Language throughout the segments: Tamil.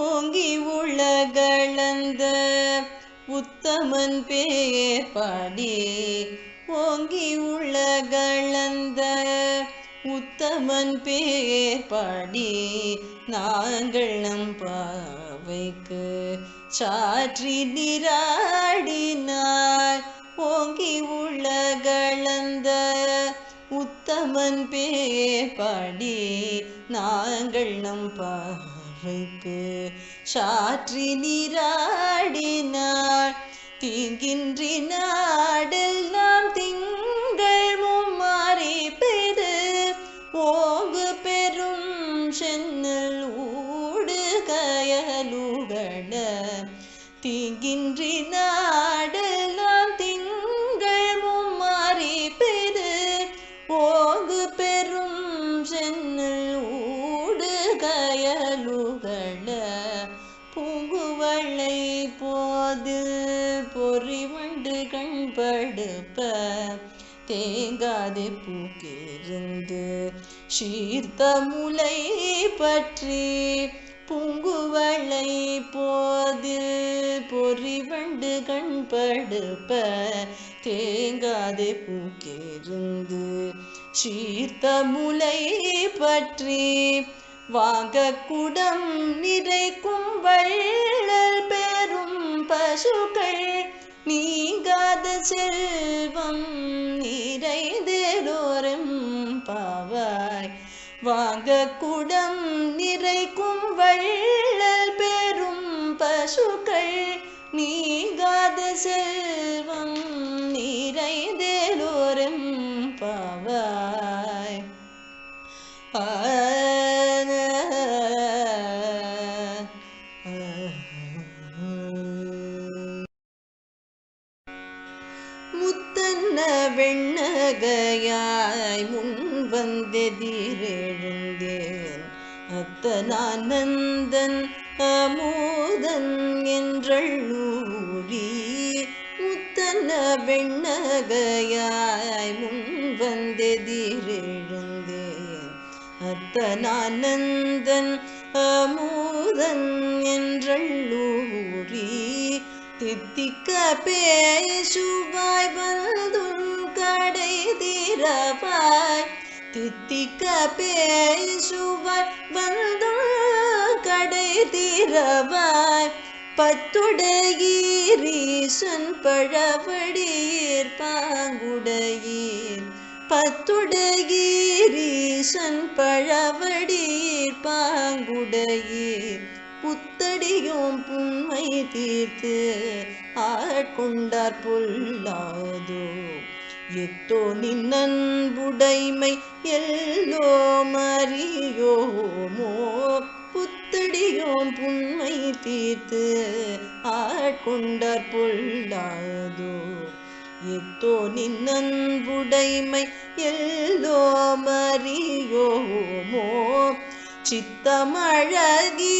ஓங்கி உலகளந்த உத்தமன் பேர் பாடி ஓங்கி உலகளந்த உத்தமன் பேர் பாடி நாங்கள் நம் பாவைக்கு சாற்றி நீராடினார். ஓங்கி உலகளந்த உத்தமன் பேர் பாடி நாங்கள் நம் பாவைக்கு சாற்றி நீராடினார். தீங்கின்றி நாடெல்லாம் திங்கள் மும்மாறி பெரு ஓங்கு பெரும் சென்னல் ஊடு கயலுகட. தீங்கின்றி நாடெல்லாம் திங்கள் மும்மாறி பெரு ஓங்கு பெரும் சென்னல் ஊடு கயலுகட. பூங்குவளை போது பொறிவண்டு கண்படுப்ப தேங்காதே பூக்கிருந்து சீர்த்த முலை பற்றி. பூங்குவளை போது பொறிவண்டு கண்படுப்ப தேங்காதே பூக்கிருந்து சீர்த்த முலை பற்றி. வாங்க குடம் நிறைக்கும் வள்ளல் பெரும் பசுக்கள் நீங்காத செல்வம் நிறைந்தேலோரும் பாவாய். வாங்க குடம் நிறைக்கும் வள்ளல் பெரும் பசுக்கள் நீங்காத செல்வம் நிறைந்தேலோரும் பாவாய். முத்தன்ன வெண்ணகையாய் முன் வந்தெதிரெழுந்தேன் அத்தனானந்தன் அமுதன் என்றள்ளூரி. முத்தன்ன வெண்ணகையாய் முன் வந்தெதிரெழுந்தேன் அத்தனானந்தன் அமுதன் என்றள்ளூரி. தித்திக்க பேசுவாய் வந்துன் கடை திறவாய். தித்திக்க பேசுவாய் வந்துன் கடை திறவாய். பத்துடையீரீசன் பழவடியீர் பாங்குடையீர். பத்துடையீரீசன் பழவடியீர் பாங்குடையீர். புத்தடியோம் புன்மை தீர்த்து ஆட்கொண்டார் பொல்லாதோ. எத்தோ நின்னன்புடைமை எல்லோம் அறியோமோ. புத்தடியோம் புன்மை தீர்த்து ஆட்கொண்டார் பொல்லாதோ. எத்தோ நின்னன்புடைமை எல்லோம் அறியோமோ. சித்தமழகியார்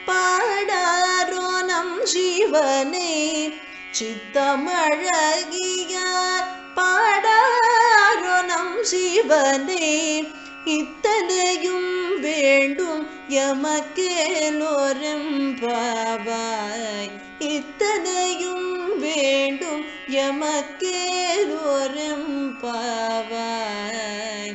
பாடாரோ நம் சிவனை. சித்தமழகியார் பாடாரோ நம் சிவனை. இத்தனையும் வேண்டும் எமக்கேலோரும் பாவாய். இத்தனையும் வேண்டும் எமக்கேலோரும் பாவாய்.